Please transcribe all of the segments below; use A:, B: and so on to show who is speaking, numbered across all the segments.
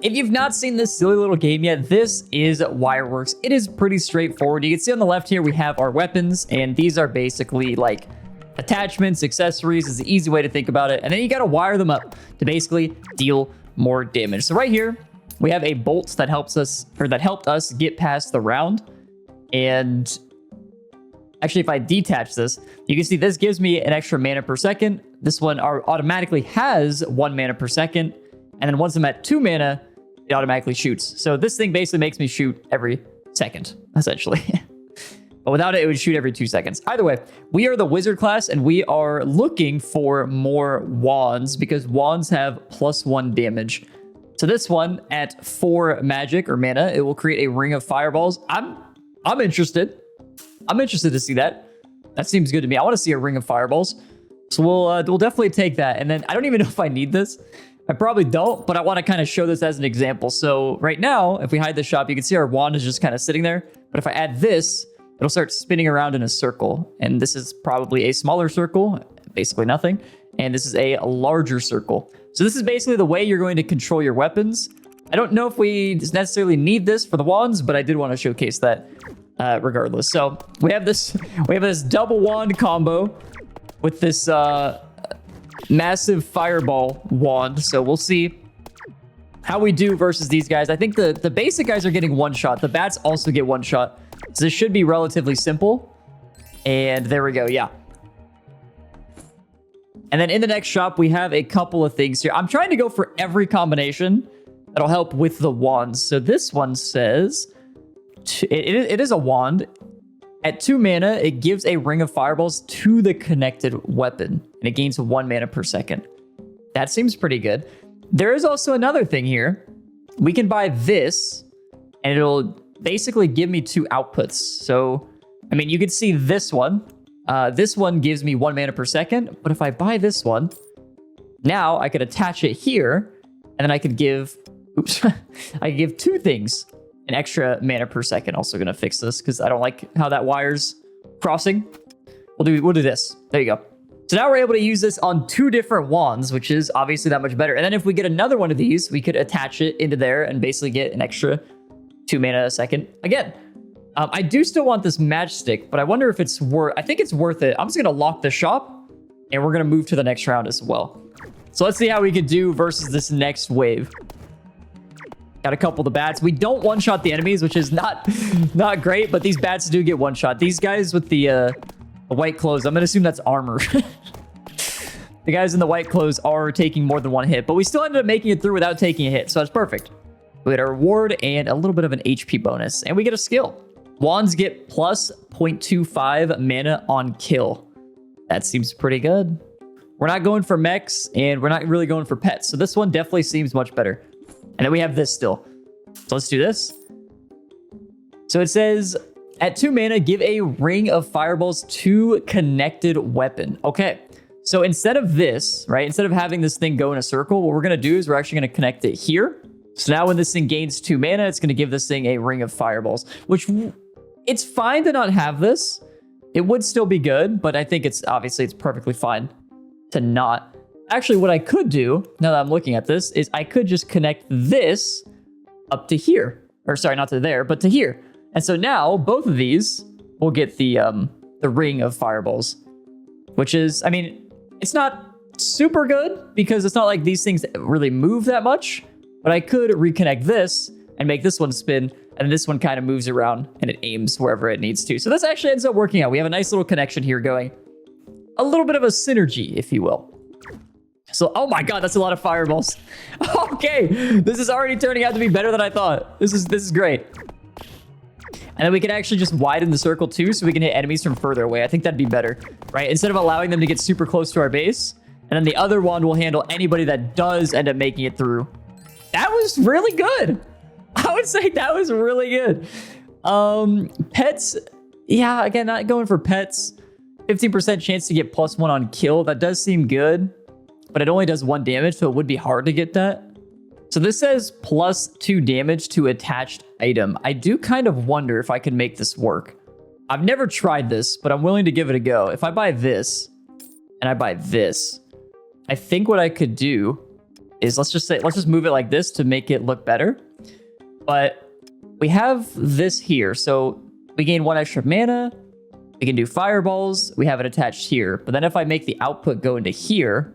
A: If you've not seen this silly little game yet, this is Wireworks. It is pretty straightforward. You can see on the left here, we have our weapons, and these are basically like attachments, accessories is the easy way to think about it. And then you got to wire them up to basically deal more damage. So right here, we have a bolt that helps us, or that helped us get past the round. And actually, if I detach this, you can see this gives me an extra mana per second. This one automatically has 1 mana per second. And then once I'm at 2 mana, it automatically shoots. So this thing basically makes me shoot every second, essentially. But without it, it would shoot every 2 seconds. Either way, we are the wizard class, and we are looking for more wands because wands have +1 damage. So this one, at 4 magic or mana, it will create a ring of fireballs. I'm interested. I'm interested to see that. That seems good to me. I want to see a ring of fireballs. So we'll definitely take that. And then I don't even know if I need this. I probably don't, but I want to kind of show this as an example. So right now, if we hide the shop, you can see our wand is just kind of sitting there. But if I add this, it'll start spinning around in a circle. And this is probably a smaller circle, basically nothing. And this is a larger circle. So this is basically the way you're going to control your weapons. I don't know if we necessarily need this for the wands, but I did want to showcase that regardless. So we have this double wand combo with this massive fireball wand. So we'll see how we do versus these guys. I think the basic guys are getting one shot. The bats also get one shot. So this should be relatively simple. And there we go. Yeah. And then in the next shop, we have a couple of things here. I'm trying to go for every combination that'll help with the wands. So this one says it is a wand. At 2 mana, it gives a ring of fireballs to the connected weapon, and it gains 1 mana per second. That seems pretty good. There is also another thing here. We can buy this, and it'll basically give me 2 outputs. So, I mean, you can see this one. This one gives me 1 mana per second, but if I buy this one, now I could attach it here, and then I could give, I could give 2 things. An extra mana per second. Also going to fix this because I don't like how that wire's crossing. We'll do this. There you go. So now we're able to use this on 2 different wands, which is obviously that much better. And then if we get another one of these, we could attach it into there and basically get an extra 2 mana a second again. I do still want this matchstick, but I wonder if it's I think it's worth it. I'm just going to lock the shop and we're going to move to the next round as well. So let's see how we could do versus this next wave. Got a couple of the bats. We don't one-shot the enemies, which is not great, but these bats do get one-shot. These guys with the white clothes, I'm going to assume that's armor. The guys in the white clothes are taking more than 1 hit, but we still ended up making it through without taking a hit, so that's perfect. We get a reward and a little bit of an HP bonus, and we get a skill. Wands get plus 0.25 mana on kill. That seems pretty good. We're not going for mechs, and we're not really going for pets, so this one definitely seems much better. And then we have this still. So let's do this. So it says, at 2 mana, give a ring of fireballs to connected weapon. Okay. So instead of this, right, instead of having this thing go in a circle, what we're going to do is we're actually going to connect it here. So now when this thing gains 2 mana, it's going to give this thing a ring of fireballs, which it's fine to not have this. It would still be good, but I think it's perfectly fine to not. Actually, what I could do, now that I'm looking at this, is I could just connect this up to here. Or sorry, not to there, but to here. And so now, both of these will get the ring of fireballs. Which is, I mean, it's not super good, because it's not like these things really move that much. But I could reconnect this, and make this one spin, and this one kind of moves around, and it aims wherever it needs to. So this actually ends up working out. We have a nice little connection here going. A little bit of a synergy, if you will. So, oh my god, that's a lot of fireballs. Okay, this is already turning out to be better than I thought. This is great. And then we can actually just widen the circle too, so we can hit enemies from further away. I think that'd be better, right? Instead of allowing them to get super close to our base. And then the other wand will handle anybody that does end up making it through. That was really good. I would say that was really good. Pets. Yeah, again, not going for pets. 15% chance to get +1 on kill. That does seem good. But it only does 1 damage, so it would be hard to get that. So this says +2 damage to attached item. I do kind of wonder if I can make this work. I've never tried this, but I'm willing to give it a go. If I buy this, and I buy this, I think what I could do is let's just move it like this to make it look better. But we have this here. So we gain 1 extra mana. We can do fireballs. We have it attached here. But then if I make the output go into here,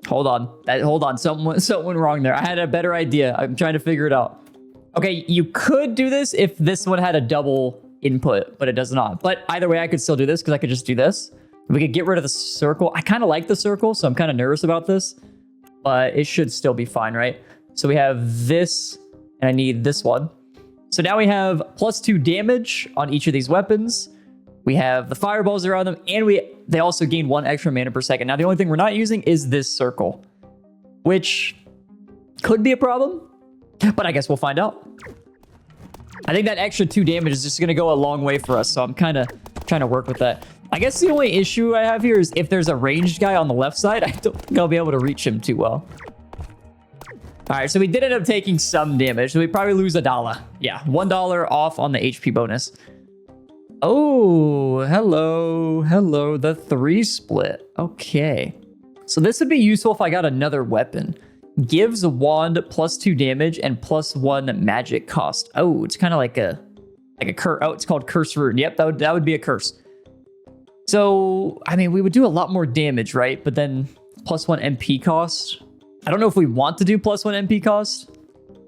A: hold on, something went wrong there. I had a better idea. I'm trying to figure it out. Okay, you could do this if this one had a double input, but it does not. But either way, I could still do this because I could just do this. We could get rid of the circle. I kind of like the circle, so I'm kind of nervous about this, but it should still be fine, right? So we have this, and I need this one. So now we have +2 damage on each of these weapons. We have the fireballs around them, and they also gain 1 extra mana per second. Now, the only thing we're not using is this circle, which could be a problem, but I guess we'll find out. I think that extra 2 damage is just going to go a long way for us, so I'm kind of trying to work with that. I guess the only issue I have here is if there's a ranged guy on the left side, I don't think I'll be able to reach him too well. All right, so we did end up taking some damage, so we probably lose $1. Yeah, $1 off on the HP bonus. Oh, hello, the 3 split. Okay. So this would be useful if I got another weapon. Gives a wand +2 damage and +1 magic cost. Oh, it's kind of like a curse. Oh, it's called Curse Rune. Yep, that would be a curse. So, I mean, we would do a lot more damage, right? But then +1 MP cost. I don't know if we want to do +1 MP cost.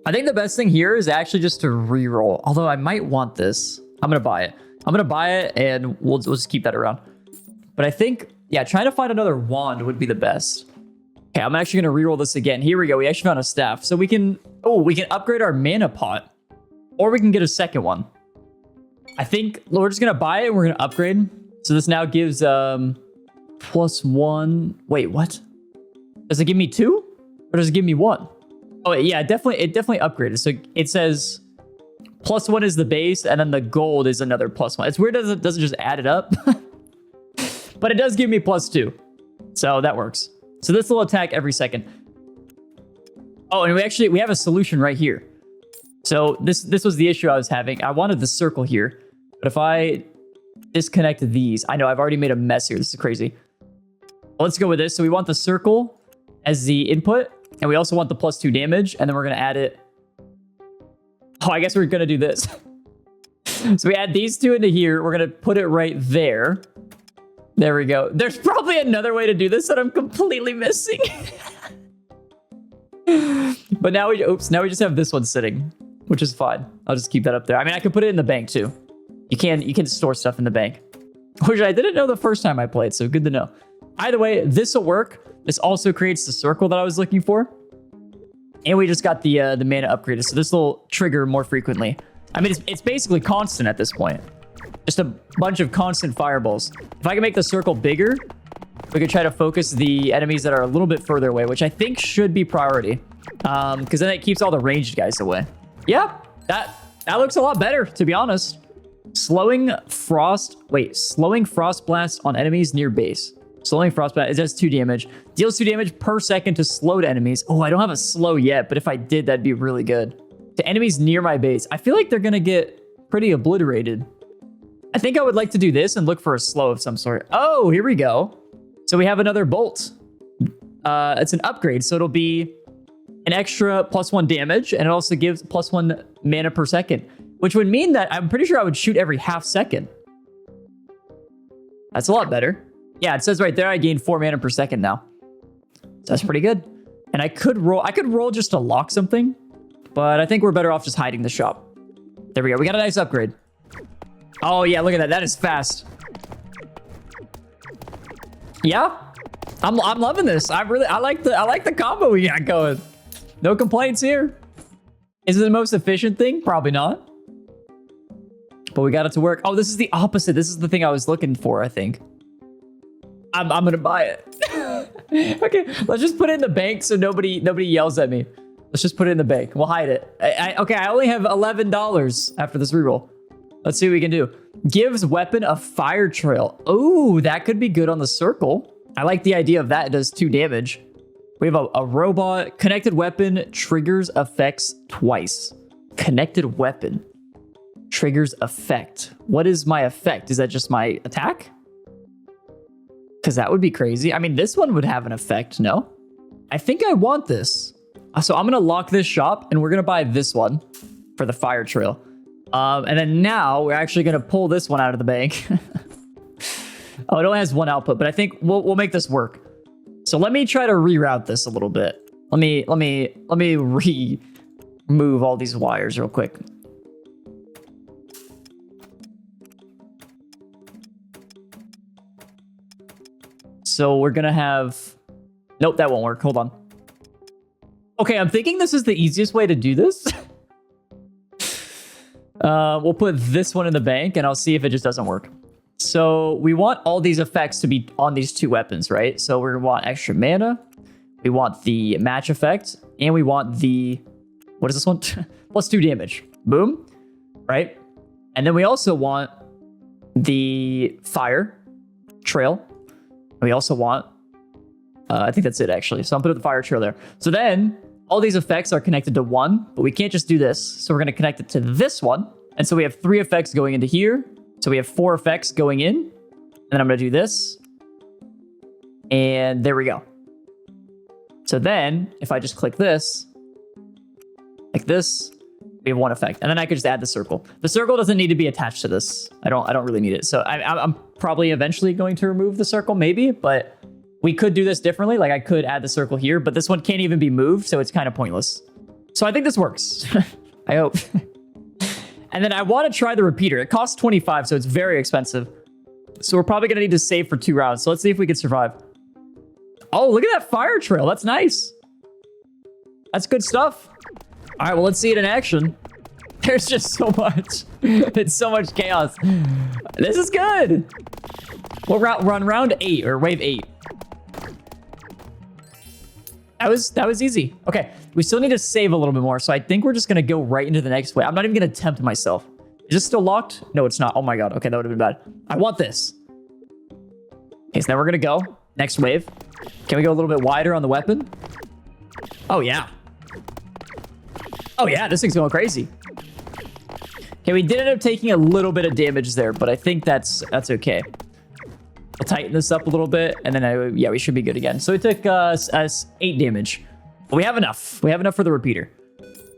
A: I think the best thing here is actually just to reroll. Although I might want this. I'm going to buy it. And we'll just keep that around. But I think, yeah, trying to find another wand would be the best. Okay, I'm actually going to reroll this again. Here we go. We actually found a staff. So we can upgrade our mana pot. Or we can get a second one. I think we're just going to buy it and we're going to upgrade. So this now gives +1. Wait, what? Does it give me 2? Or does it give me 1? Oh, yeah, it definitely upgraded. So it says +1 is the base, and then the gold is another +1. It's weird it doesn't just add it up. But it does give me +2. So that works. So this will attack every second. Oh, and we have a solution right here. So this was the issue I was having. I wanted the circle here. But if I disconnect these, I know I've already made a mess here. This is crazy. Let's go with this. So we want the circle as the input, and we also want the +2 damage, and then we're going to add it. Oh, I guess we're going to do this. So we add these two into here. We're going to put it right there. There we go. There's probably another way to do this that I'm completely missing. But now we just have this one sitting, which is fine. I'll just keep that up there. I mean, I could put it in the bank too. You can store stuff in the bank, which I didn't know the first time I played, so good to know. Either way, this will work. This also creates the circle that I was looking for. And we just got the mana upgraded, so this will trigger more frequently. I mean, it's basically constant at this point. Just a bunch of constant fireballs. If I can make the circle bigger, we could try to focus the enemies that are a little bit further away, which I think should be priority. Because then it keeps all the ranged guys away. Yeah, that looks a lot better, to be honest. Slowing frost blast on enemies near base. Slowing frost blast, it does 2 damage. Deals 2 damage per second to slowed enemies. Oh, I don't have a slow yet, but if I did, that'd be really good. To enemies near my base. I feel like they're gonna get pretty obliterated. I think I would like to do this and look for a slow of some sort. Oh, here we go. So we have another bolt. It's an upgrade, so it'll be an extra +1 damage, and it also gives +1 mana per second, which would mean that I'm pretty sure I would shoot every half second. That's a lot better. Yeah, it says right there I gain 4 mana per second now. So that's pretty good. And I could roll just to lock something, but I think we're better off just hiding the shop. There we go. We got a nice upgrade. Oh yeah, look at that. That is fast. Yeah, I'm loving this. I like the combo we got going. No complaints here. Is it the most efficient thing? Probably not. But we got it to work. Oh, this is the opposite. This is the thing I was looking for, I think. I'm gonna buy it. Okay, let's just put it in the bank so nobody yells at me. Let's just put it in the bank. We'll hide it. Okay, I only have $11 after this reroll. Let's see what we can do. Gives weapon a fire trail. Oh, that could be good on the circle. I like the idea of that. It does 2 damage. We have a robot. Connected weapon triggers effects twice. Connected weapon triggers effect. What is my effect? Is that just my attack? Because that would be crazy. I mean, this one would have an effect, no? I think I want this. So I'm going to lock this shop, and we're going to buy this one for the fire trail. And then now we're actually going to pull this one out of the bank. Oh, it only has one output, but I think we'll make this work. So let me try to reroute this a little bit. Let me remove all these wires real quick. So we're gonna have, nope, that won't work. Hold on. Okay, I'm thinking this is the easiest way to do this. We'll put this one in the bank and I'll see if it just doesn't work. So we want all these effects to be on these two weapons, right? So we want extra mana, we want the match effect, and we want the, what is this one? +2 damage. Boom, right? And then we also want the fire trail. We also want, I think that's it actually. So I'm putting the fire trail there. So then all these effects are connected to one, but we can't just do this. So we're going to connect it to this one. And so we have 3 effects going into here. So we have 4 effects going in. And then I'm going to do this. And there we go. So then if I just click this, like this, we have 1 effect. And then I could just add the circle. The circle doesn't need to be attached to this. I don't really need it. So I'm probably eventually going to remove the circle maybe, but we could do this differently. Like I could add the circle here, but this one can't even be moved. So it's kind of pointless. So I think this works. I hope. And then I want to try the repeater. It costs 25, so it's very expensive. So we're probably going to need to save for 2 rounds. So let's see if we can survive. Oh, look at that fire trail. That's nice. That's good stuff. All right, well, let's see it in action. There's just so much. It's so much chaos. This is good. We're on round 8 or wave 8. That was easy. Okay, we still need to save a little bit more. So I think we're just going to go right into the next wave. I'm not even going to tempt myself. Is this still locked? No, it's not. Oh my God. Okay, that would have been bad. I want this. Okay, so now we're going to go. Next wave. Can we go a little bit wider on the weapon? Oh, yeah. Oh, yeah, this thing's going crazy. Okay, we did end up taking a little bit of damage there, but I think that's okay. I'll tighten this up a little bit, and then, yeah, we should be good again. So it took us 8 damage. But we have enough. We have enough for the repeater.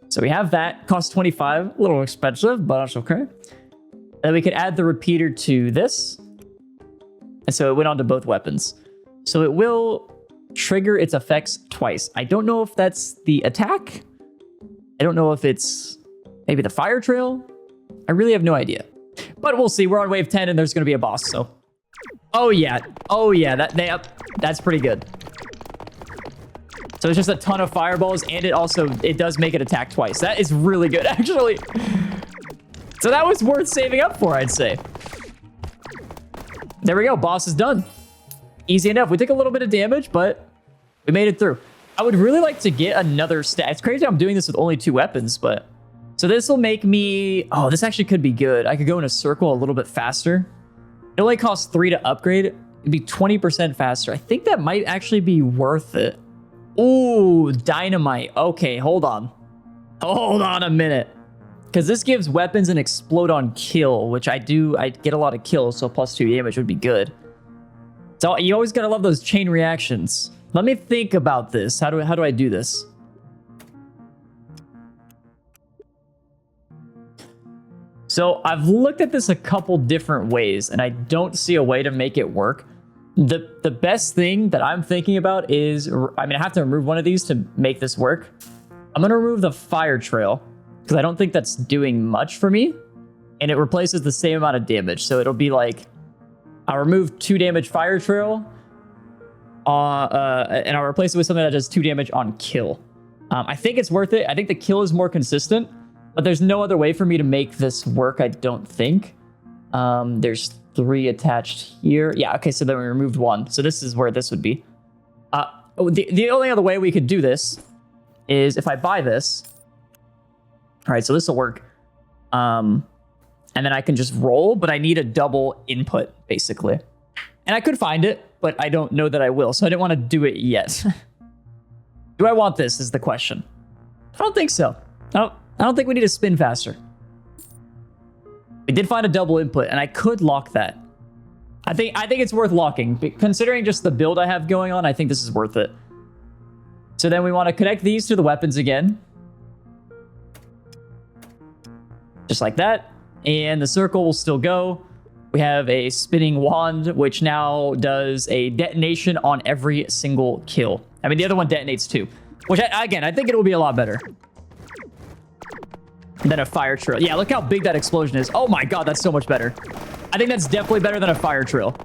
A: So we have that. Cost 25. A little expensive, but that's okay. And then we could add the repeater to this. And so it went on to both weapons. So it will trigger its effects twice. I don't know if that's the attack. I don't know if it's maybe the fire trail. I really have no idea. But we'll see. We're on wave 10 and there's going to be a boss, so. Oh, yeah. Oh, yeah. That's pretty good. So it's just a ton of fireballs, and it does make it attack twice. That is really good, actually. So that was worth saving up for, I'd say. There we go. Boss is done. Easy enough. We took a little bit of damage, but we made it through. I would really like to get another stat. It's crazy I'm doing this with only 2 weapons, but... So this will make me... Oh, this actually could be good. I could go in a circle a little bit faster. It only costs 3 to upgrade. It'd be 20% faster. I think that might actually be worth it. Ooh, dynamite. Okay, hold on. Hold on a minute. Because this gives weapons an explode on kill, which I get a lot of kills, so +2 damage would be good. So you always gotta love those chain reactions. Let me think about this. How do I do this? So I've looked at this a couple different ways, and I don't see a way to make it work. The best thing that I'm thinking about is, I have to remove one of these to make this work. I'm gonna remove the fire trail, because I don't think that's doing much for me, and it replaces the same amount of damage. So it'll be like, I'll remove 2 damage fire trail, and I'll replace it with something that does 2 damage on kill. I think it's worth it. I think the kill is more consistent, but there's no other way for me to make this work, I don't think. There's 3 attached here. Yeah, okay, so then we removed 1. So this is where this would be. The only other way we could do this is if I buy this. All right, so this will work. And then I can just roll, but I need a double input, basically. And I could find it, but I don't know that I will, so I didn't want to do it yet. Do I want this is the question. I don't think so. I don't think we need to spin faster. We did find a double input, and I could lock that. I think it's worth locking. Considering just the build I have going on, I think this is worth it. So then we want to connect these to the weapons again. Just like that. And the circle will still go. We have a spinning wand, which now does a detonation on every single kill. I mean, the other one detonates too. Which, again, I think it will be a lot better than a fire trail. Yeah, look how big that explosion is. Oh my god, that's so much better. I think that's definitely better than a fire trail.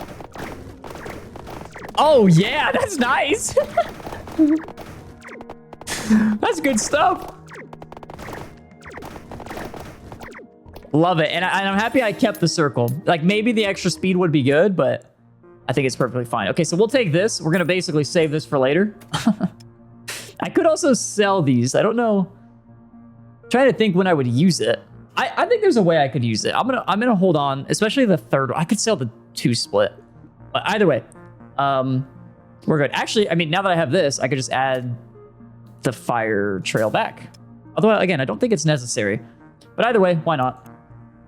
A: Oh yeah, that's nice. That's good stuff. Love it. And I'm happy I kept the circle. Like, maybe the extra speed would be good, but I think it's perfectly fine. Okay, so we'll take this. We're going to basically save this for later. I could also sell these. I don't know. I'm trying to think when I would use it. I think there's a way I could use it. I'm gonna hold on, especially the third one. I could sell the 2 split. But either way, we're good. Actually, I mean, now that I have this, I could just add the fire trail back. Although, again, I don't think it's necessary. But either way, why not?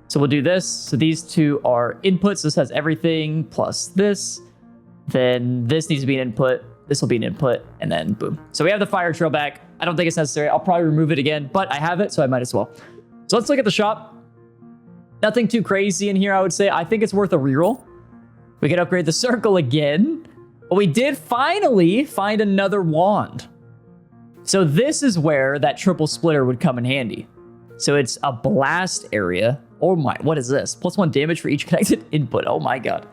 A: So we'll do this. So these 2 are inputs. This has everything plus this. Then this needs to be an input. This will be an input. And then boom. So we have the fire trail back. I don't think it's necessary. I'll probably remove it again, but I have it, so I might as well. So let's look at the shop. Nothing too crazy in here, I would say. I think it's worth a reroll. We can upgrade the circle again. But we did finally find another wand. So this is where that triple splitter would come in handy. So it's a blast area. Oh my, what is this? +1 damage for each connected input. Oh my god.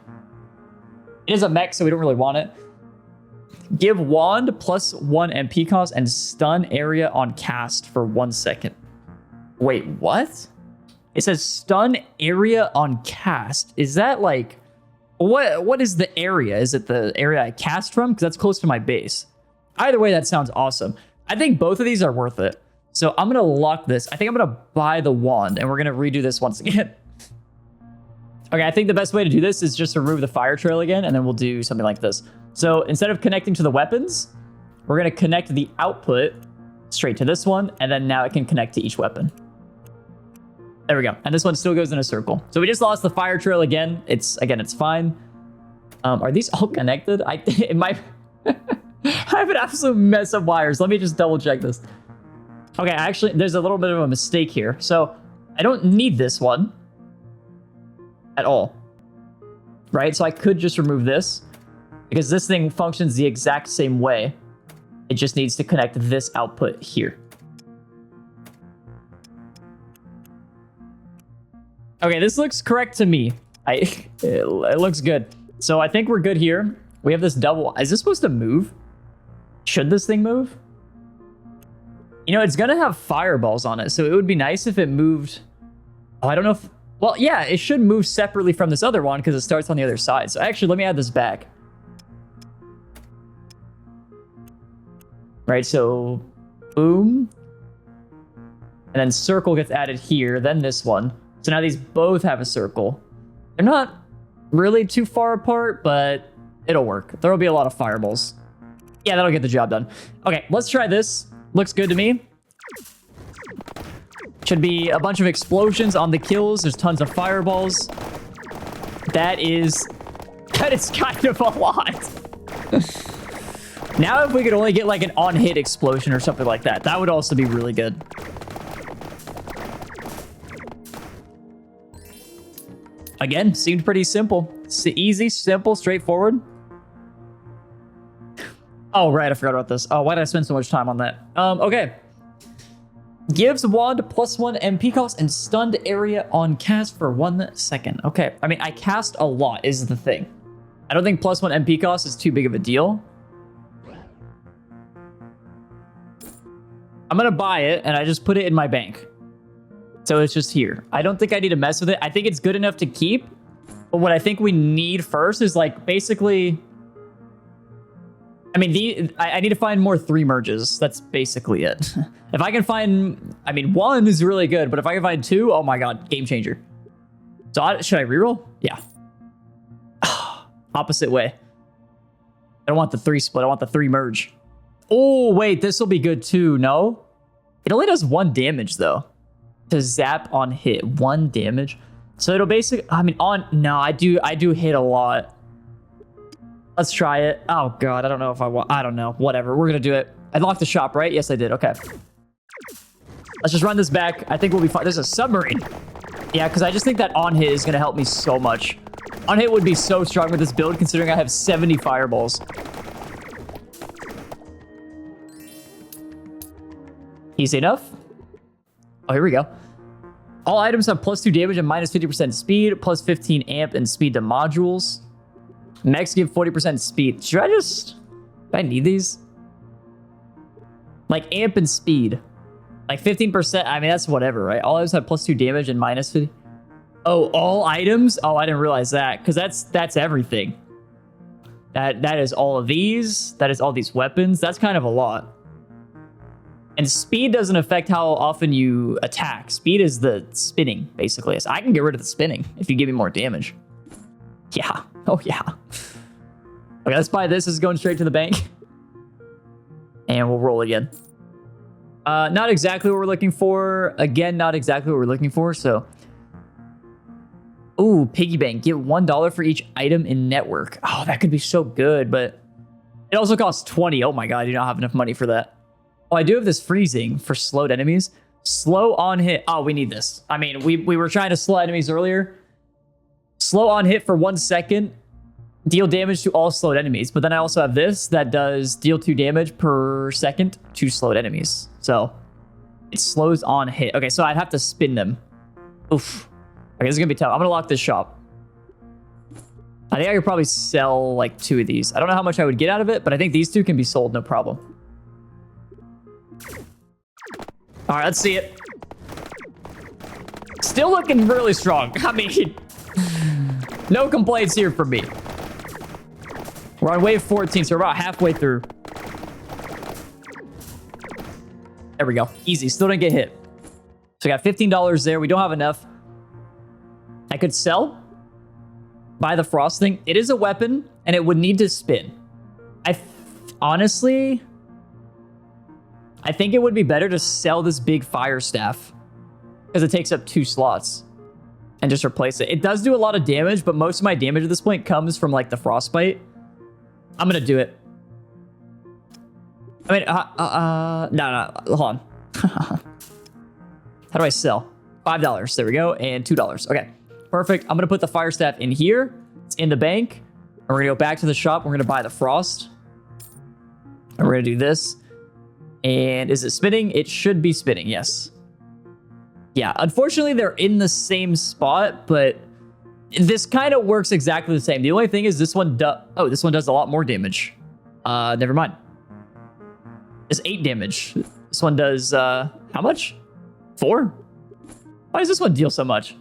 A: It is a mech, so we don't really want it. Give wand +1 MP cost and stun area on cast for 1 second. Wait, what? It says stun area on cast. Is that like, what is the area? Is it the area I cast from? Because that's close to my base. Either way, that sounds awesome. I think both of these are worth it. So I'm going to lock this. I think I'm going to buy the wand, and we're going to redo this once again. Okay, I think the best way to do this is just to remove the fire trail again, and then we'll do something like this. So instead of connecting to the weapons, we're going to connect the output straight to this one, and then now it can connect to each weapon. There we go. And this one still goes in a circle. So we just lost the fire trail again. It's fine. Are these all connected? It might... I have an absolute mess of wires. Let me just double check this. Okay, actually, there's a little bit of a mistake here. So I don't need this one at all, right? So I could just remove this because this thing functions the exact same way. It just needs to connect this output here. Okay, this looks correct to me. It looks good. So I think we're good here. We have this double. Is this supposed to move? Should this thing move? You know, it's going to have fireballs on it, so it would be nice if it moved. Oh, I don't know if... Well, yeah, it should move separately from this other one because it starts on the other side. So actually, let me add this back. Right, so boom. And then circle gets added here, then this one. So now these both have a circle. They're not really too far apart, but it'll work. There will be a lot of fireballs. Yeah, that'll get the job done. Okay, let's try this. Looks good to me. Should be a bunch of explosions on the kills. There's tons of fireballs. That is kind of a lot. Now if we could only get like an on-hit explosion or something like that, that would also be really good. Again, seemed pretty simple. Easy, simple, straightforward. Oh, right, I forgot about this. Oh, why did I spend so much time on that? Okay. Gives wand +1 MP cost and stunned area on cast for 1 second. Okay, I mean, I cast a lot is the thing. I don't think +1 MP cost is too big of a deal. I'm gonna buy it, and I just put it in my bank. So it's just here. I don't think I need to mess with it. I think it's good enough to keep. But what I think we need first is like basically... I mean, I need to find more 3 merges. That's basically it. If I can find... I mean, 1 is really good. But if I can find 2, oh my god, game changer. So should I reroll? Yeah. Opposite way. I don't want the 3 split. I want the 3 merge. Oh, wait. This will be good too. No? It only does 1 damage though. To zap on hit. 1 damage. So it'll basically... I mean, on... No, I do hit a lot. Let's try it. Oh god, I don't know if I want... I don't know. Whatever. We're gonna do it. I locked the shop, right? Yes, I did. Okay. Let's just run this back. I think we'll be fine. There's a submarine. Yeah, because I just think that on hit is going to help me so much. On hit would be so strong with this build, considering I have 70 fireballs. Easy enough. Oh, here we go. All items have +2 damage and minus 50% speed, plus 15 amp and speed to modules. Mechs give 40% speed. Should I just... Do I need these? Like amp and speed. Like 15%. I mean, that's whatever, right? All items have +2 damage and minus 50. Oh, all items? Oh, I didn't realize that. Because that's everything. That is all of these. That is all these weapons. That's kind of a lot. And speed doesn't affect how often you attack. Speed is the spinning, basically. So I can get rid of the spinning if you give me more damage. Yeah. Oh, yeah. Okay, let's buy this. This is going straight to the bank. And we'll roll again. Not exactly what we're looking for. Again, not exactly what we're looking for, so... Ooh, piggy bank. Get $1 for each item in network. Oh, that could be so good, but... It also costs 20. Oh my god, I do not have enough money for that. Oh, I do have this freezing for slowed enemies. Slow on hit. Oh, we need this. I mean, we were trying to slow enemies earlier. Slow on hit for 1 second. Deal damage to all slowed enemies. But then I also have this that does deal 2 damage per second to slowed enemies. So it slows on hit. Okay, so I'd have to spin them. Oof. Okay, this is going to be tough. I'm going to lock this shop. I think I could probably sell like 2 of these. I don't know how much I would get out of it, but I think these 2 can be sold, no problem. All right, let's see it. Still looking really strong. I mean, no complaints here from me. We're on wave 14, so we're about halfway through. There we go. Easy. Still didn't get hit. So we got $15 there. We don't have enough. I could sell. Buy the frosting. It is a weapon, and it would need to spin. Honestly... I think it would be better to sell this big fire staff because it takes up 2 slots and just replace it. It does do a lot of damage, but most of my damage at this point comes from like the frostbite. I'm going to do it. I mean, no, hold on. How do I sell? $5. There we go. And $2. Okay, perfect. I'm going to put the fire staff in here. It's in the bank. And we're going to go back to the shop. We're going to buy the frost. And we're going to do this. And is it spinning? It should be spinning, yes. Yeah, unfortunately, they're in the same spot, but this kind of works exactly the same. The only thing is this one does... Oh, this one does a lot more damage. Never mind. It's 8 damage. This one does, how much? 4? Why does this one deal so much?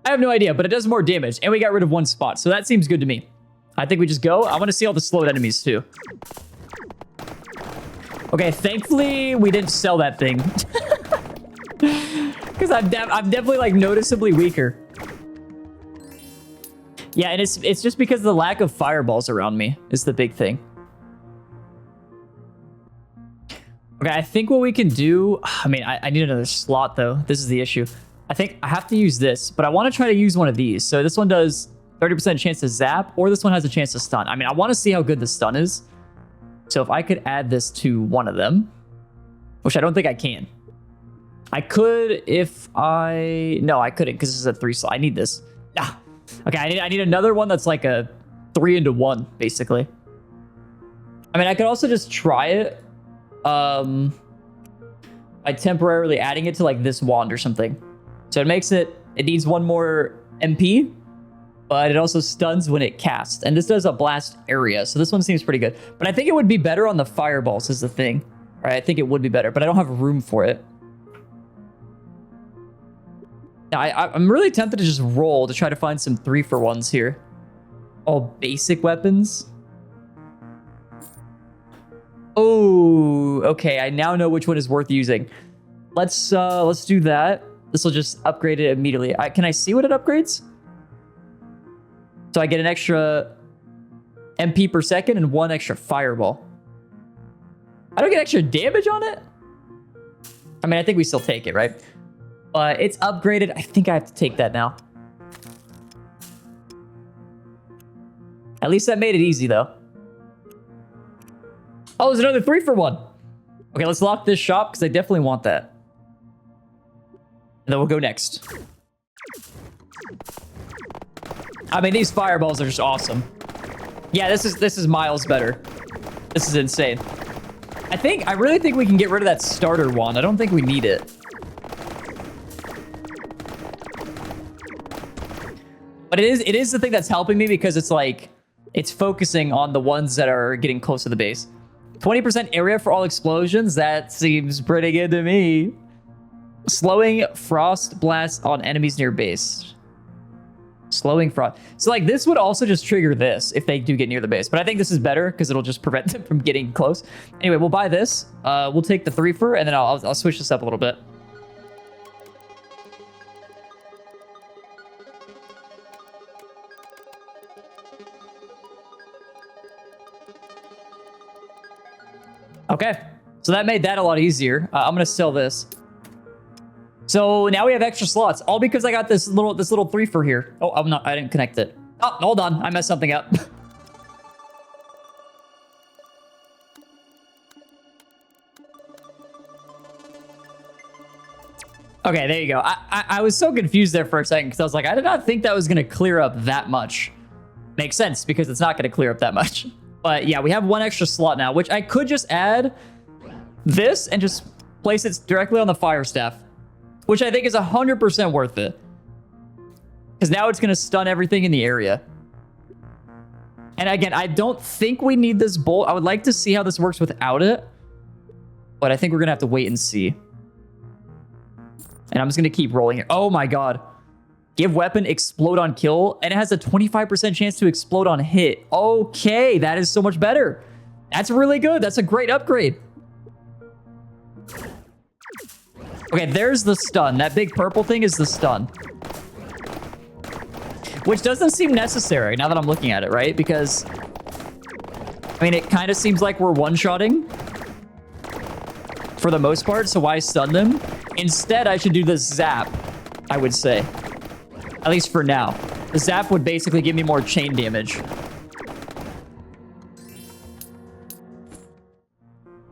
A: I have no idea, but it does more damage, and we got rid of 1 spot, so that seems good to me. I think we just go. I want to see all the slowed enemies, too. Okay, thankfully, we didn't sell that thing. Because I'm definitely, like, noticeably weaker. Yeah, and it's just because of the lack of fireballs around me is the big thing. Okay, I think what we can do... I mean, I need another slot, though. This is the issue. I think I have to use this, but I want to try to use one of these. So this one does 30% chance to zap, or this one has a chance to stun. I mean, I want to see how good the stun is. So if I could add this to one of them, which I don't think I can. I could if I... No, I couldn't because this is a 3 slot. I need this. Ah. Okay, I need another one that's like a 3-into-1, basically. I mean, I could also just try it by temporarily adding it to like this wand or something. So it makes it... It needs 1 more MP, but it also stuns when it casts. And this does a blast area, so this one seems pretty good. But I think it would be better on the fireballs is the thing. Right? I think it would be better, but I don't have room for it. Now, I'm really tempted to just roll to try to find some 3-for-1s here. All basic weapons. Oh, okay. I now know which one is worth using. Let's do that. This will just upgrade it immediately. Can I see what it upgrades? So I get an extra MP per second and 1 extra fireball. I don't get extra damage on it? I mean, I think we still take it, right? But it's upgraded. I think I have to take that now. At least that made it easy, though. Oh, there's another 3 for 1. Okay, let's lock this shop because I definitely want that. And then we'll go next. I mean, these fireballs are just awesome. Yeah, this is miles better. This is insane. I really think we can get rid of that starter wand. I don't think we need it. But it is the thing that's helping me because it's like, it's focusing on the ones that are getting close to the base. 20% area for all explosions. That seems pretty good to me. Slowing frost blasts on enemies near base. Slowing frost. So like this would also just trigger this if they do get near the base. But I think this is better because it'll just prevent them from getting close. Anyway, we'll buy this. We'll take the 3 for, and then I'll switch this up a little bit. Okay, so that made that a lot easier. I'm gonna sell this. So now we have extra slots, all because I got this little 3 for here. Oh, I didn't connect it. Oh, hold on, I messed something up. Okay, there you go. I was so confused there for a second because I was like, I did not think that was gonna clear up that much. Makes sense because it's not gonna clear up that much. But yeah, we have 1 extra slot now, which I could just add this and just place it directly on the fire staff, which I think is 100% worth it. Because now it's going to stun everything in the area. And again, I don't think we need this bolt. I would like to see how this works without it. But I think we're going to have to wait and see. And I'm just going to keep rolling here. Oh my god. Give weapon, explode on kill, and it has a 25% chance to explode on hit. Okay, that is so much better. That's really good. That's a great upgrade. Okay, there's the stun. That big purple thing is the stun. Which doesn't seem necessary now that I'm looking at it, right? Because, I mean, it kind of seems like we're one-shotting for the most part, so why stun them? Instead, I should do the zap, I would say. At least for now. The zap would basically give me more chain damage.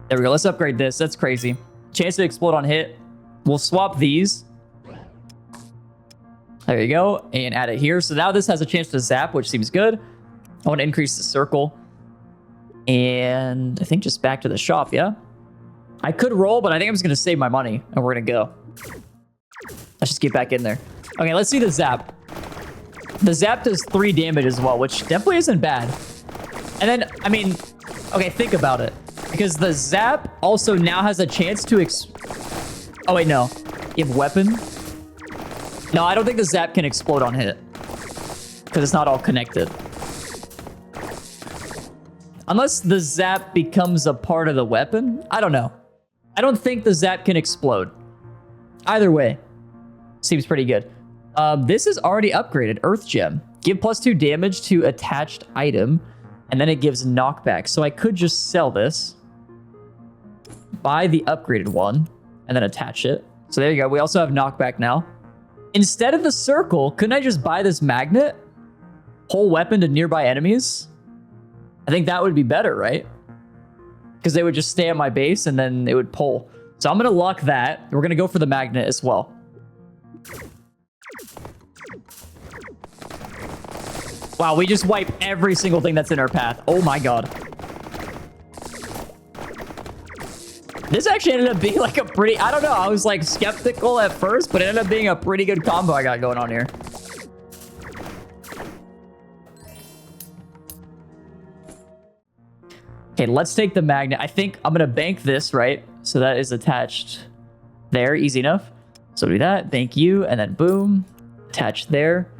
A: There we go. Let's upgrade this. That's crazy. Chance to explode on hit. We'll swap these. There you go. And add it here. So now this has a chance to zap, which seems good. I want to increase the circle. And I think just back to the shop, yeah? I could roll, but I think I'm just going to save my money. And we're going to go. Let's just get back in there. Okay, let's see the zap. The zap does 3 damage as well, which definitely isn't bad. And then, I mean, okay, think about it. Because the zap also now has a chance to oh, wait, no. Give weapon? No, I don't think the zap can explode on hit. Because it's not all connected. Unless the zap becomes a part of the weapon? I don't know. I don't think the zap can explode. Either way. Seems pretty good. This is already upgraded. Earth Gem. Give +2 damage to attached item. And then it gives knockback. So I could just sell this. Buy the upgraded one. And then attach it. So there you go. We also have knockback now. Instead of the circle, couldn't I just buy this magnet? Pull weapon to nearby enemies? I think that would be better, right? Because they would just stay at my base and then it would pull. So I'm going to lock that. We're going to go for the magnet as well. Wow, we just wipe every single thing that's in our path. Oh my god. This actually ended up being like a pretty... I don't know. I was like skeptical at first, but it ended up being a pretty good combo I got going on here. Okay, let's take the magnet. I think I'm going to bank this, right? So that is attached there. Easy enough. So do that. Thank you. And then boom. Attach there.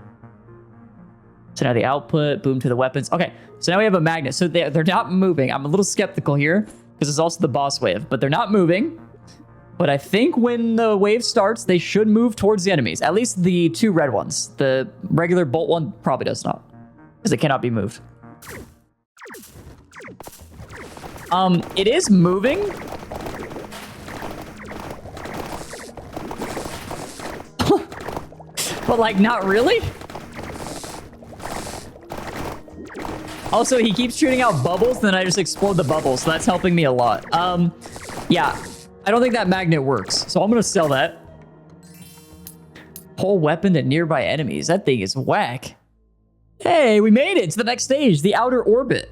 A: So now the output. Boom to the weapons. Okay, so now we have a magnet. So they're not moving. I'm a little skeptical here because it's also the boss wave. But they're not moving. But I think when the wave starts, they should move towards the enemies. At least the 2 red ones. The regular bolt one probably does not. Because it cannot be moved. It is moving. But like, not really. Also, he keeps shooting out bubbles, then I just explode the bubbles, so that's helping me a lot. Yeah, I don't think that magnet works, so I'm gonna sell that. Pull weapon to nearby enemies. That thing is whack. Hey, we made it to the next stage, the outer orbit.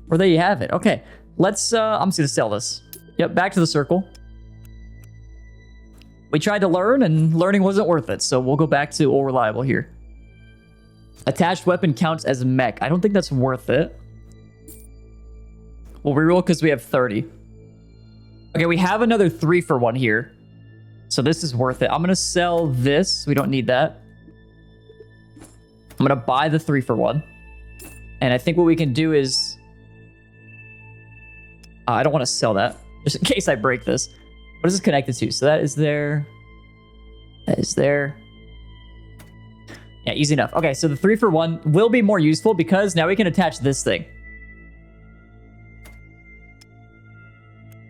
A: Well, there you have it. Okay, let's, I'm just gonna sell this. Yep, back to the circle. We tried to learn, and learning wasn't worth it, so we'll go back to all reliable here. Attached weapon counts as mech. I don't think that's worth it. We'll reroll because we have 30. Okay, we have another 3-for-1 here. So this is worth it. I'm going to sell this. We don't need that. I'm going to buy the 3-for-1. And I think what we can do is... I don't want to sell that. Just in case I break this. What is this connected to? So that is there. That is there. Yeah, easy enough. Okay, so the 3-for-1 will be more useful because now we can attach this thing.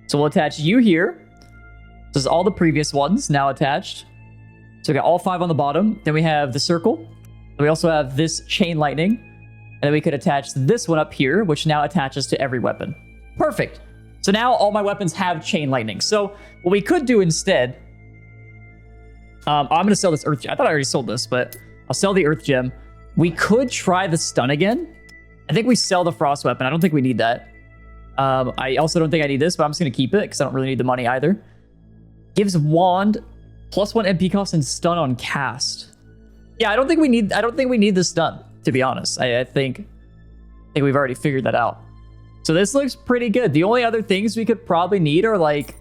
A: So we'll attach you here. This is all the previous ones now attached. So we got all 5 on the bottom. Then we have the circle. We also have this chain lightning. And then we could attach this one up here, which now attaches to every weapon. Perfect. So now all my weapons have chain lightning. So what we could do instead... I'm going to sell this earth gem. I thought I already sold this, but... I'll sell the earth gem. We could try the stun again. I think we sell the frost weapon. I don't think we need that. I also don't think I need this, but I'm just going to keep it because I don't really need the money either. Gives wand +1 MP cost and stun on cast. Yeah, I don't think we need the stun, to be honest. I think we've already figured that out. So this looks pretty good. The only other things we could probably need are like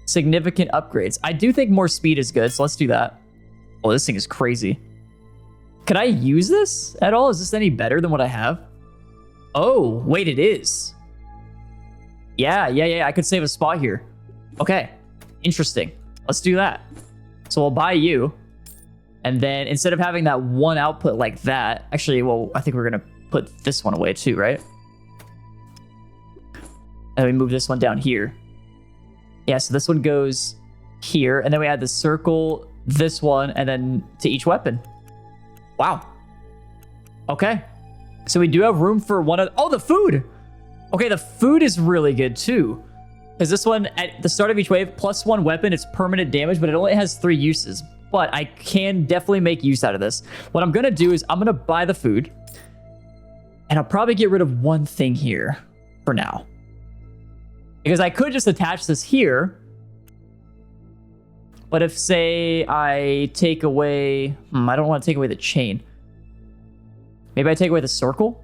A: significant upgrades. I do think more speed is good, so let's do that. Oh, this thing is crazy. Can I use this at all? Is this any better than what I have? Oh, wait, it is. Yeah, I could save a spot here. Okay, interesting. Let's do that. So we'll buy you. And then instead of having that one output like that, actually, well, I think we're gonna put this one away too, right? And we move this one down here. Yeah, so this one goes here, and then we add the circle, this one, and then to each weapon. Wow. Okay. So we do have room for one of... Oh, the food! Okay, the food is really good too. Because this one, at the start of each wave, +1 weapon, it's permanent damage, but it only has 3 uses. But I can definitely make use out of this. What I'm going to do is I'm going to buy the food. And I'll probably get rid of one thing here for now. Because I could just attach this here. But if, say, I take away... I don't want to take away the chain. Maybe I take away the circle?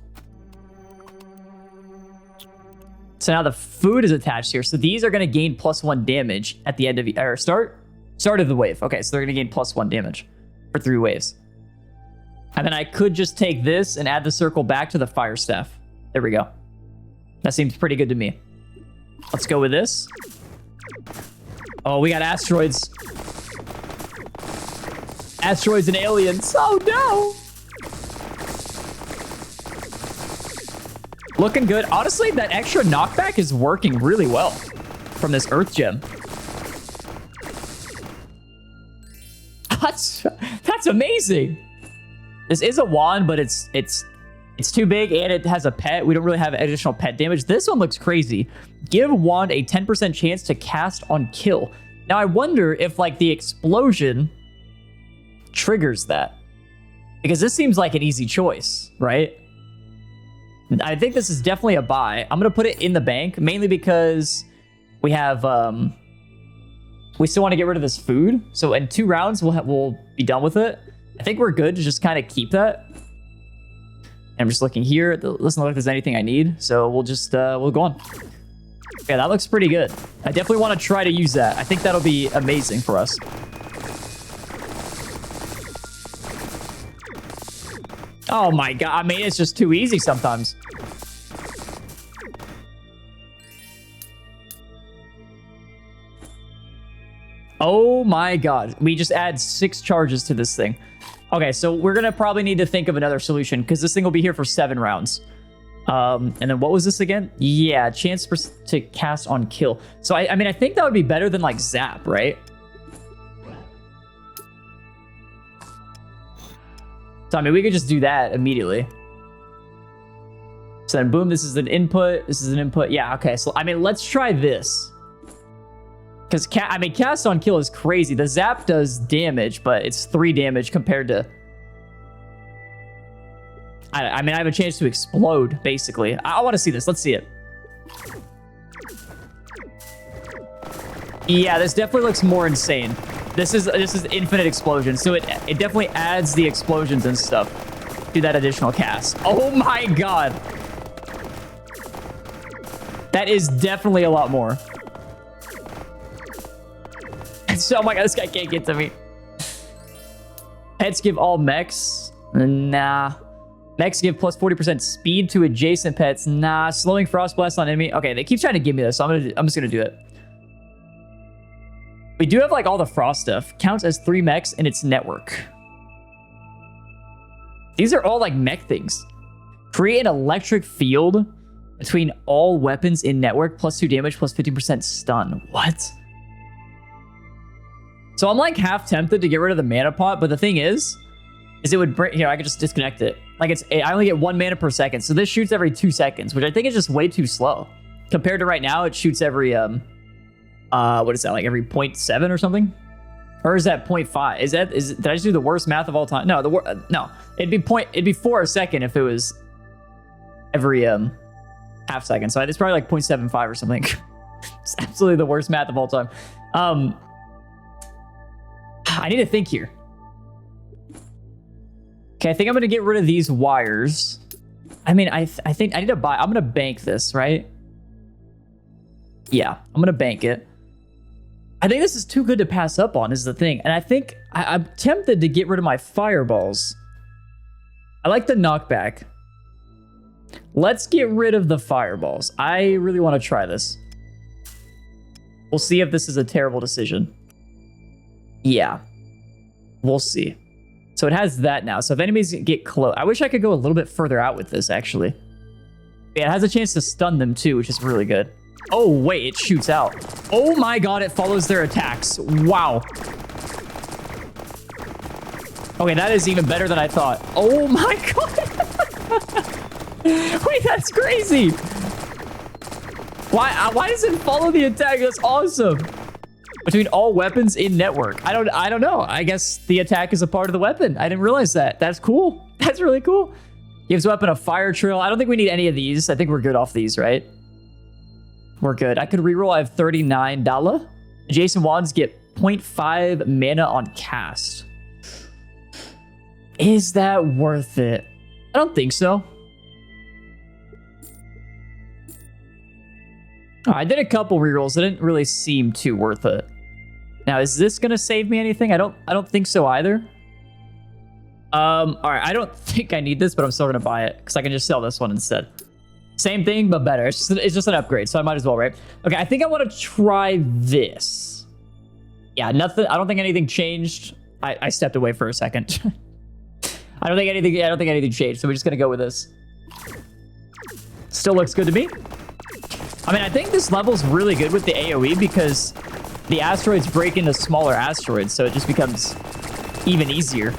A: So now the food is attached here. So these are going to gain +1 damage at the end of... Or start of the wave. Okay, so they're going to gain +1 damage for 3 waves. And then I could just take this and add the circle back to the fire staff. There we go. That seems pretty good to me. Let's go with this. Oh, we got asteroids. Asteroids and aliens. Oh, no. Looking good. Honestly, that extra knockback is working really well from this earth gem. That's amazing. This is a wand, but it's too big and it has a pet. We don't really have additional pet damage. This one looks crazy. Give wand a 10% chance to cast on kill. Now I wonder if like the explosion triggers that, because this seems like an easy choice, right? I think this is definitely a buy. I'm gonna put it in the bank mainly because we have we still want to get rid of this food. So in 2 rounds we'll be done with it. I think we're good to just kind of keep that. And I'm just looking here. It doesn't look like there's anything I need, so we'll just we'll go on. Yeah, that looks pretty good. I definitely want to try to use that. I think that'll be amazing for us. Oh my god, I mean, it's just too easy sometimes. Oh my god, we just add 6 charges to this thing. Okay, so we're gonna probably need to think of another solution because this thing will be here for 7 rounds. And then what was this again? Yeah, chance to cast on kill. So I mean, I think that would be better than like zap, right? So I mean, we could just do that immediately. So then boom, this is an input. This is an input. Yeah, okay. So, I mean, let's try this. Because, cast on kill is crazy. The zap does damage, but it's 3 damage compared to... I mean, I have a chance to explode, basically. I want to see this. Let's see it. Yeah, this definitely looks more insane. This is infinite explosions, so it definitely adds the explosions and stuff to that additional cast. Oh my god. That is definitely a lot more. So, oh my god, this guy can't get to me. Pets give all mechs. Nah. Mechs give plus 40% speed to adjacent pets. Nah. Slowing frost blast on enemy. Okay, they keep trying to give me this, so I'm just gonna do it. We do have like all the frost stuff. Counts as 3 mechs in its network. These are all like mech things. Create an electric field between all weapons in network. Plus 2 damage, plus 50% stun. What? So I'm like half tempted to get rid of the mana pot, but the thing is it would bring... Here, I could just disconnect it. Like I only get 1 mana per second. So this shoots every 2 seconds, which I think is just way too slow. Compared to right now, it shoots every... what is that, like every 0.7 or something? Or is that 0.5? Did I just do the worst math of all time? No, no. It'd be 4 a second if it was every half second. So it's probably like 0.75 or something. It's absolutely the worst math of all time. I need to think here. Okay, I think I'm gonna get rid of these wires. I mean, I think I need to buy... I'm gonna bank this, right? Yeah, I'm gonna bank it. I think this is too good to pass up on, is the thing. And I think I'm tempted to get rid of my fireballs. I like the knockback. Let's get rid of the fireballs. I really want to try this. We'll see if this is a terrible decision. Yeah. We'll see. So it has that now. So if enemies get close... I wish I could go a little bit further out with this, actually. Yeah, it has a chance to stun them, too, which is really good. Oh, wait, it shoots out. Oh my god, it follows their attacks. Wow. Okay, that is even better than I thought. Oh my god. Wait, that's crazy. Why does it follow the attack? That's awesome. Between all weapons in network. I don't know. I guess the attack is a part of the weapon. I didn't realize that. That's cool. That's really cool. Gives weapon a fire trail. I don't think we need any of these. I think we're good off these, right? We're good. I could reroll. I have $39. Adjacent wands get 0.5 mana on cast. Is that worth it? I don't think so. Oh, I did a couple rerolls. It didn't really seem too worth it. Now, is this gonna save me anything? I don't think so either. All right. I don't think I need this, but I'm still gonna buy it because I can just sell this one instead. Same thing, but better. It's just an upgrade, so I might as well, right? Okay, I think I want to try this. Yeah, nothing. I don't think anything changed. I stepped away for a second. I don't think anything changed, so we're just gonna go with this. Still looks good to me. I mean, I think this level's really good with the AoE because the asteroids break into smaller asteroids, so it just becomes even easier.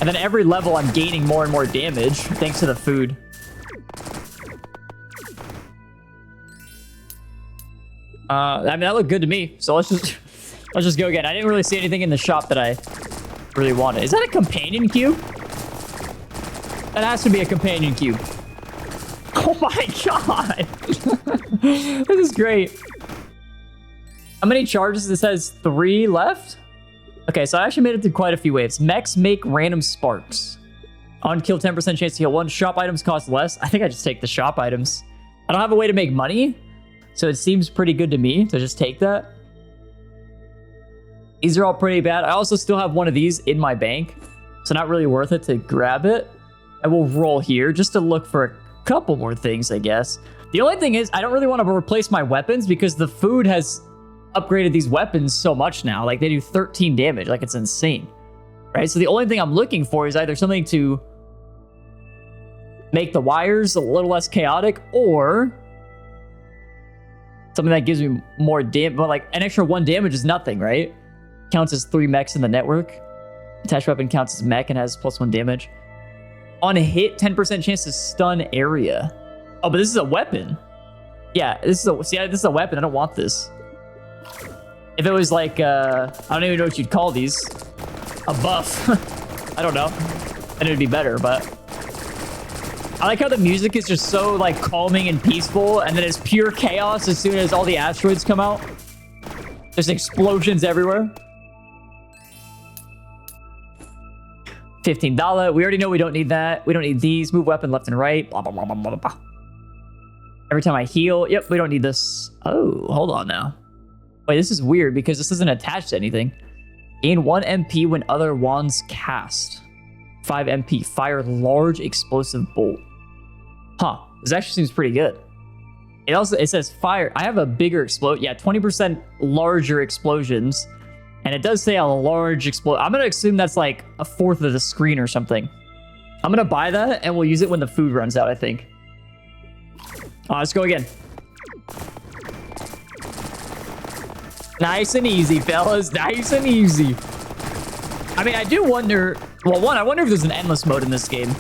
A: And then every level, I'm gaining more and more damage thanks to the food. I mean, that looked good to me. So let's just go again. I didn't really see anything in the shop that I really wanted. Is that a companion cube? That has to be a companion cube. Oh my god! This is great. How many charges? This has 3 left? Okay, so I actually made it through quite a few waves. Mechs make random sparks. On kill, 10% chance to heal 1. Shop items cost less. I think I just take the shop items. I don't have a way to make money, so it seems pretty good to me to just take that. These are all pretty bad. I also still have one of these in my bank, so not really worth it to grab it. I will roll here just to look for a couple more things, I guess. The only thing is, I don't really want to replace my weapons because the food has upgraded these weapons so much now. Like, they do 13 damage. Like, it's insane. Right? So the only thing I'm looking for is either something to make the wires a little less chaotic or something that gives me more damage. But, like, an extra 1 damage is nothing, right? Counts as 3 mechs in the network. Attached weapon counts as mech and has +1 damage. On a hit, 10% chance to stun area. Oh, but this is a weapon. Yeah, this is a weapon. I don't want this. If it was like, I don't even know what you'd call these. A buff. I don't know. Then it'd be better, but... I like how the music is just so, like, calming and peaceful, and then it's pure chaos as soon as all the asteroids come out. There's explosions everywhere. $15. We already know we don't need that. We don't need these. Move weapon left and right. Blah, blah, blah, blah, blah, blah. Every time I heal. Yep, we don't need this. Oh, hold on now. Wait, this is weird because this isn't attached to anything. Gain 1 MP when other wands cast. 5 MP. Fire large explosive bolt. Huh. This actually seems pretty good. It says fire. I have a bigger explode. Yeah, 20% larger explosions. And it does say a large explode. I'm going to assume that's like a fourth of the screen or something. I'm going to buy that and we'll use it when the food runs out, I think. Let's go again. Nice and easy, fellas. Nice and easy. I mean, I do wonder... Well, one, I wonder if there's an endless mode in this game.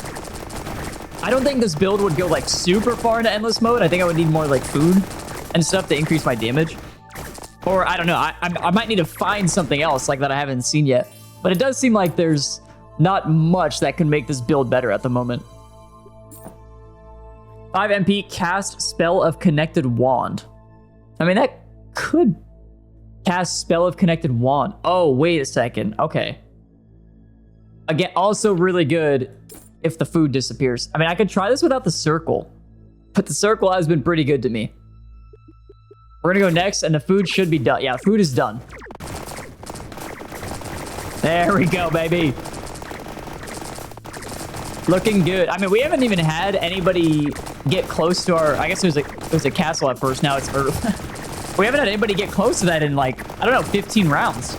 A: I don't think this build would go, like, super far into endless mode. I think I would need more, like, food and stuff to increase my damage. Or, I don't know. I might need to find something else, like, that I haven't seen yet. But it does seem like there's not much that can make this build better at the moment. 5 MP, cast Spell of Connected Wand. I mean, that could... Cast Spell of Connected Wand. Oh, wait a second. Okay. Again, also really good if the food disappears. I mean, I could try this without the circle, but the circle has been pretty good to me. We're gonna go next, and the food should be done. Yeah, food is done. There we go, baby. Looking good. I mean, we haven't even had anybody get close to our... I guess it was a castle at first. Now it's Earth. We haven't had anybody get close to that in, like, I don't know, 15 rounds.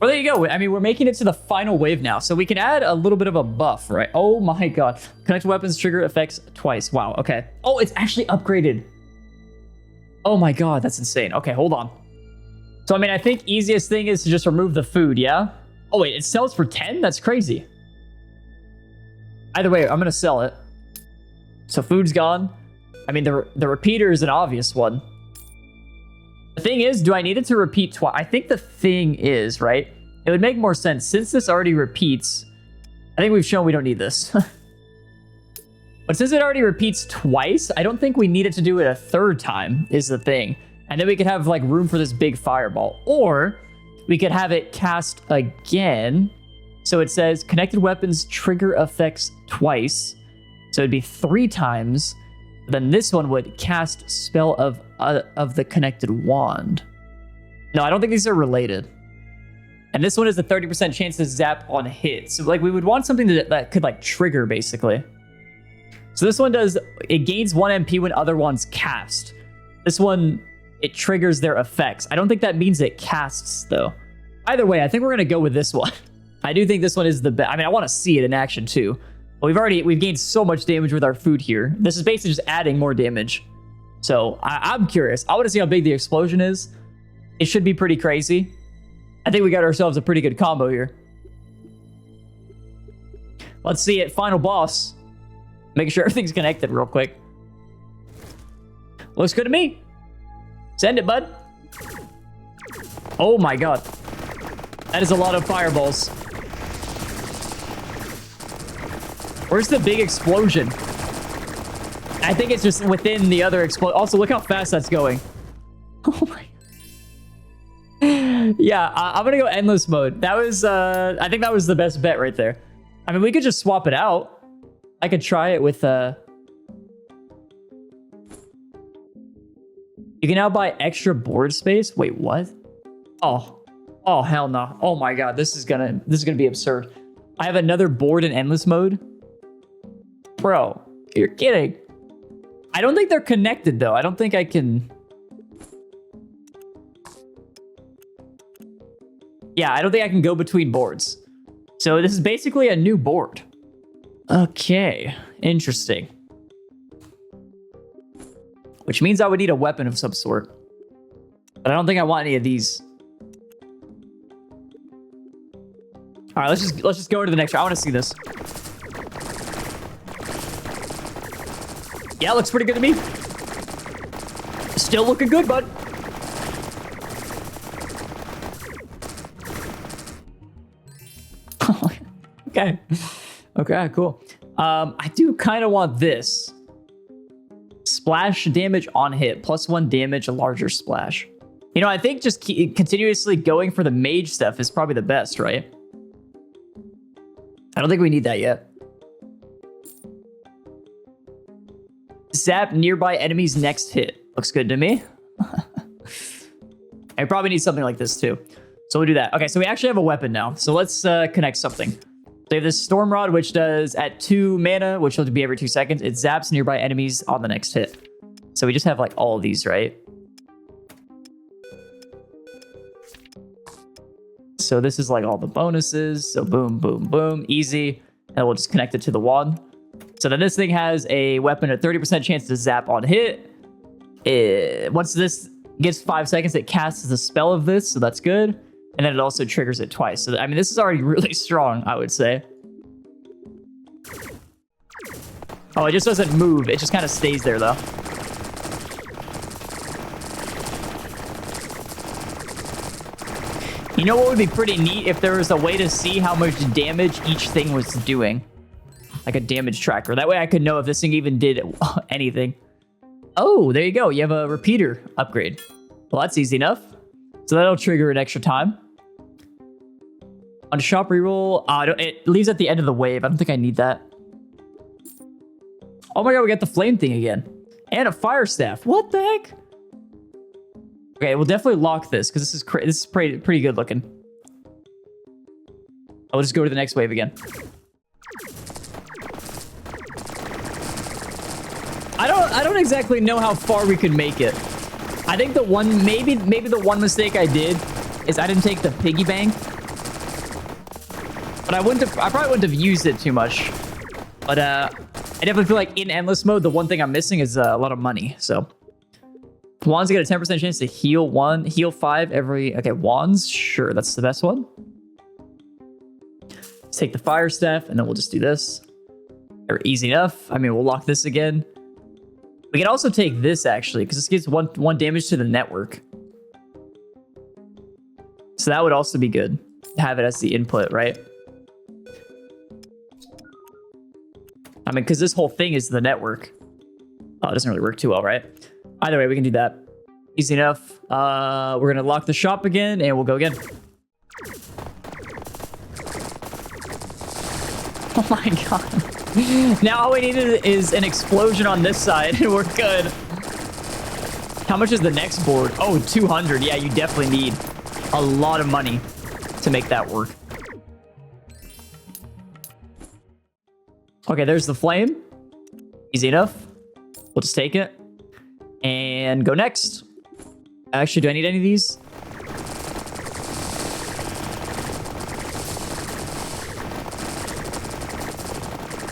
A: Well, there you go. I mean, we're making it to the final wave now, so we can add a little bit of a buff, right? Oh my god. Connected weapons trigger effects twice. Wow, okay. Oh, it's actually upgraded. Oh my god, that's insane. Okay, hold on. So, I mean, I think easiest thing is to just remove the food, yeah? Oh, wait, it sells for 10? That's crazy. Either way, I'm gonna sell it. So food's gone. I mean, the repeater is an obvious one. The thing is, do I need it to repeat twice? I think the thing is, right? It would make more sense. Since this already repeats, I think we've shown we don't need this. But since it already repeats twice, I don't think we need it to do it a third time, is the thing. And then we could have, like, room for this big fireball. Or we could have it cast again. So it says, connected weapons trigger effects twice. So it'd be 3 times. Then this one would cast Spell of the Connected Wand. No, I don't think these are related. And this one is a 30% chance to zap on hit. So, like, we would want something that could, like, trigger, basically. So this one does... It gains 1 MP when other ones cast. This one, it triggers their effects. I don't think that means it casts, though. Either way, I think we're going to go with this one. I do think this one is the best. I mean, I want to see it in action, too. But we've gained so much damage with our food here. This is basically just adding more damage. So I'm curious. I want to see how big the explosion is. It should be pretty crazy. I think we got ourselves a pretty good combo here. Let's see it. Final boss. Making sure everything's connected real quick. Looks good to me. Send it, bud. Oh my god. That is a lot of fireballs. Where's the big explosion? I think it's just within the other explosion. Also, look how fast that's going. Oh my. Yeah, I'm gonna go endless mode. That was, I think that was the best bet right there. I mean, we could just swap it out. I could try it with, You can now buy extra board space. Wait, what? Oh, hell no. Oh my god, this is gonna be absurd. I have another board in endless mode. Bro, you're kidding. I don't think they're connected, though. I don't think I can... Yeah, I don't think I can go between boards. So this is basically a new board. Okay, interesting. Which means I would need a weapon of some sort. But I don't think I want any of these. All right, let's just go to the next one. I want to see this. Yeah, looks pretty good to me. Still looking good, bud. Okay. Okay, cool. I do kind of want this. Splash damage on hit, +1 damage, a larger splash. You know, I think just continuously going for the mage stuff is probably the best, right? I don't think we need that yet. Zap nearby enemy's next hit. Looks good to me. I probably need something like this too. So we'll do that. Okay, so we actually have a weapon now. So let's connect something. So we have this Storm Rod, which does at 2 mana, which will be every 2 seconds. It zaps nearby enemies on the next hit. So we just have like all of these, right? So this is like all the bonuses. So boom, boom, boom, easy. And we'll just connect it to the wand. So then this thing has a weapon, a 30% chance to zap on hit. Once this gets 5 seconds, it casts the spell of this, so that's good. And then it also triggers it twice. So, I mean, this is already really strong, I would say. Oh, it just doesn't move. It just kind of stays there, though. You know what would be pretty neat if there was a way to see how much damage each thing was doing? Like a damage tracker. That way I could know if this thing even did anything. Oh, there you go. You have a repeater upgrade. Well, that's easy enough. So that'll trigger an extra time. On shop reroll, it leaves at the end of the wave. I don't think I need that. Oh my god, we got the flame thing again. And a fire staff. What the heck? Okay, we'll definitely lock this because this is pretty good looking. I'll just go to the next wave again. I don't exactly know how far we could make it. I think the one maybe the one mistake I did is I didn't take the piggy bank. But I probably wouldn't have used it too much. But I definitely feel like in endless mode, the one thing I'm missing is a lot of money. So wands get a 10% chance to heal 1, heal 5 every... Okay, wands, sure, that's the best one. Let's take the fire staff, and then we'll just do this. They're easy enough. I mean, we'll lock this again. We can also take this, actually, because this gives one damage to the network. So that would also be good. Have it as the input, right? I mean, because this whole thing is the network. Oh, it doesn't really work too well, right? Either way, we can do that. Easy enough. We're going to lock the shop again, and we'll go again. Oh my god. Now all we needed is an explosion on this side, and we're good. How much is the next board? Oh, 200. Yeah, you definitely need a lot of money to make that work. Okay, there's the flame. Easy enough. We'll just take it. And go next. Actually, do I need any of these?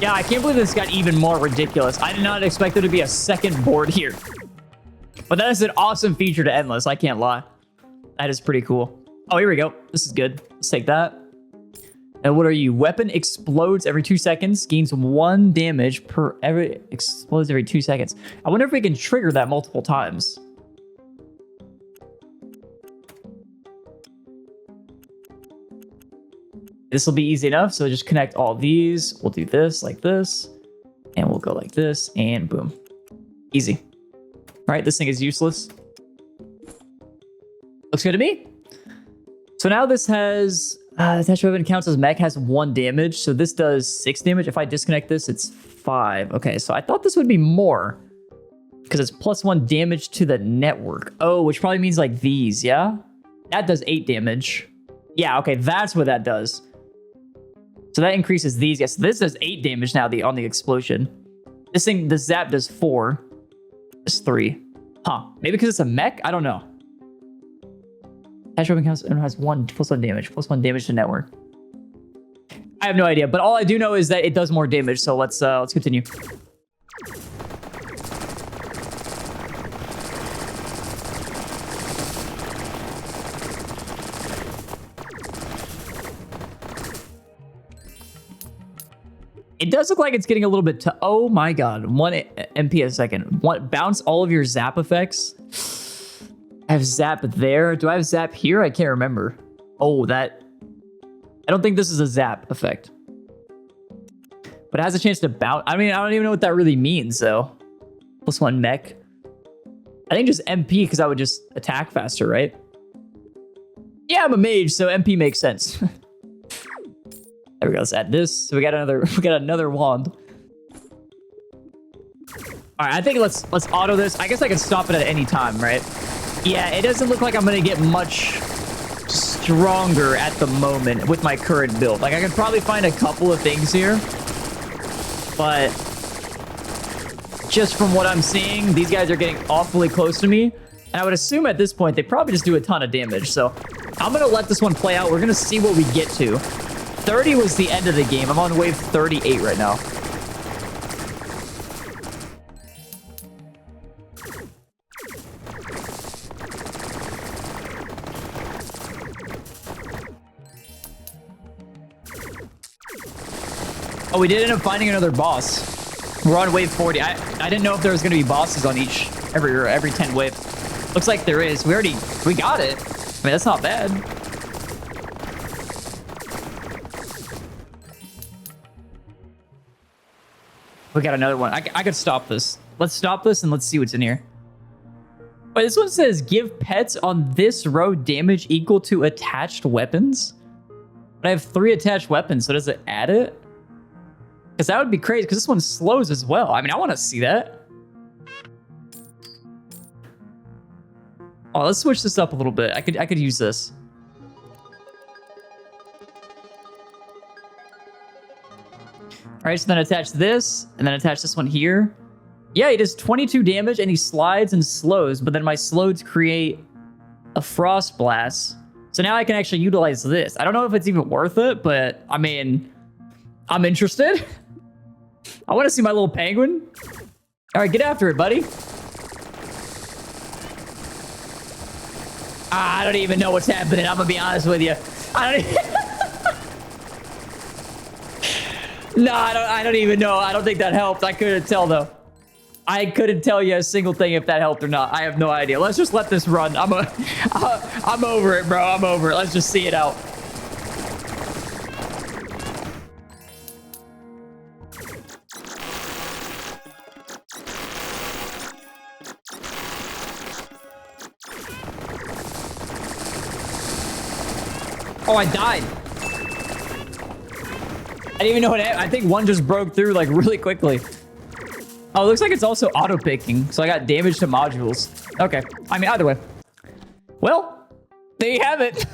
A: Yeah, I can't believe this got even more ridiculous. I did not expect there to be a second board here. But that is an awesome feature to Endless, I can't lie. That is pretty cool. Oh, here we go. This is good. Let's take that. And what are you? Weapon explodes every 2 seconds. Gains 1 damage per explodes every 2 seconds. I wonder if we can trigger that multiple times. This will be easy enough. So just connect all these. We'll do this like this. And we'll go like this. And boom. Easy. All right, this thing is useless. Looks good to me. So now this has... attached weapon counts as mech, has 1 damage. So this does 6 damage. If I disconnect this, it's 5. Okay, so I thought this would be more. Because it's +1 damage to the network. Oh, which probably means like these, yeah? That does 8 damage. Yeah, okay, that's what that does. So that increases these. Yes, this does 8 damage now on the explosion. This thing, the zap does 4. It's 3. Huh, maybe because it's a mech? I don't know. Attached weapon counts and has +1 damage. +1 damage to network. I have no idea, but all I do know is that it does more damage. So let's continue. It does look like it's getting a little bit to... Oh my god. 1 MP a second. Bounce all of your zap effects. I have zap there. Do I have zap here? I can't remember. Oh, that... I don't think this is a zap effect. But it has a chance to bounce. I mean, I don't even know what that really means, though. +1 mech. I think just MP because I would just attack faster, right? Yeah, I'm a mage, so MP makes sense. There we go. Let's add this. So we got another wand. All right, I think let's auto this. I guess I can stop it at any time, right? Yeah, it doesn't look like I'm gonna get much stronger at the moment with my current build. Like I can probably find a couple of things here, but just from what I'm seeing, these guys are getting awfully close to me. And I would assume at this point, they probably just do a ton of damage. So I'm going to let this one play out. We're going to see what we get to. 30 was the end of the game. I'm on wave 38 right now. Oh, we did end up finding another boss. We're on wave 40. I didn't know if there was going to be bosses on every 10 wave. Looks like there is. We got it. I mean, that's not bad. We got another one. I could stop this. Let's stop this and let's see what's in here. Wait, this one says give pets on this row damage equal to attached weapons. But I have 3 attached weapons, so does it add it? Because that would be crazy, because this one slows as well. I mean, I want to see that. Oh, let's switch this up a little bit. I could use this. All right, so then attach this, and then attach this one here. Yeah, he does 22 damage, and he slides and slows, but then my slows create a frost blast. So now I can actually utilize this. I don't know if it's even worth it, but I mean, I'm interested. I want to see my little penguin. All right, get after it, buddy. I don't even know what's happening. I'm going to be honest with you. I don't even... No, I don't even know. I don't think that helped. I couldn't tell, though. I couldn't tell you a single thing if that helped or not. I have no idea. Let's just let this run. I'm over it, bro. I'm over it. Let's just see it out. Oh, I died. I didn't even know what happened. I think one just broke through like really quickly. Oh, it looks like it's also auto-picking. So I got damage to modules. Okay. I mean, either way. Well, there you have it.